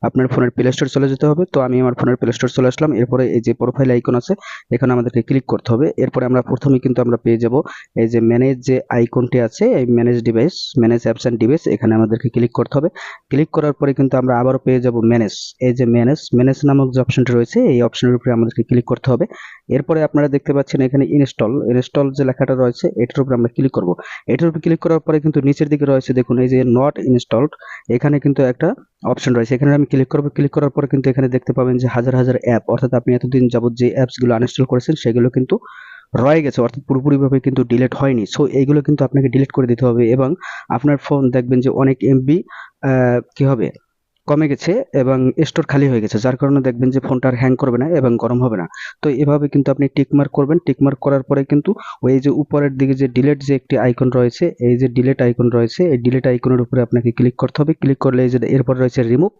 আপনার ফোনের play store চলে যেতে হবে। তো আমি আমার ফোনের প্লে স্টোর চলে আসলাম। এরপরে এই যে প্রোফাইল আইকন আছে, এখানে আমাদেরকে ক্লিক করতে হবে। এরপরে আমরা প্রথমে কিন্তু আমরা পেয়ে যাব এই যে ম্যানেজ যে আইকনটি আছে, এই manage device, manage apps and device, এখানে আমাদেরকে ক্লিক করতে হবে। ক্লিক করার পরে কিন্তু আমরা আবারও পেয়ে যাব ম্যানেজ। এই যে ম্যানেজ নামক যে অপশনটি রয়েছে, এই অপশনের উপরে আমাদেরকে ক্লিক করতে হবে। এরপরে আপনারা দেখতে পাচ্ছেন এখানে ইনস্টল যে লেখাটা রয়েছে, এটার উপরে আমরা ক্লিক করব। এটার উপর ক্লিক করার পরে কিন্তু নিচের দিকে রয়েছে দেখুন এই যে নট ইনস্টলড, এখানে কিন্তু একটা অপশন রয়েছে। এখানে আমি ক্লিক করব। ক্লিক করার পরে কিন্তু এখানে দেখতে পাবেন যে হাজার হাজার অ্যাপ, অর্থাৎ আপনি এতদিন যাবত যে অ্যাপসগুলো আনইনস্টল করেছেন সেগুলো কিন্তু রয়ে গেছে, অর্থাৎ পুরোপুরিভাবে কিন্তু ডিলিট হয়নি। সো এইগুলো কিন্তু আপনাকে ডিলিট করে দিতে হবে এবং আপনার ফোন দেখবেন যে অনেক এমবি কি হবে, কমে গেছে এবং স্টোর খালি হয়ে গেছে, যার কারণে দেখবেন যে ফোনটা আর হ্যাং করবে না এবং গরম হবে না। তো এভাবে কিন্তু আপনি টিক মার্ক করবেন। টিক মার্ক করার পরে কিন্তু ওই যে উপরের দিকে যে ডিলিট যে একটি আইকন রয়েছে, এই যে ডিলিট আইকন রয়েছে, এই ডিলিট আইকনের উপরে আপনাকে ক্লিক করতে হবে। ক্লিক করলে এই যে এরপর রয়েছে রিমুভ,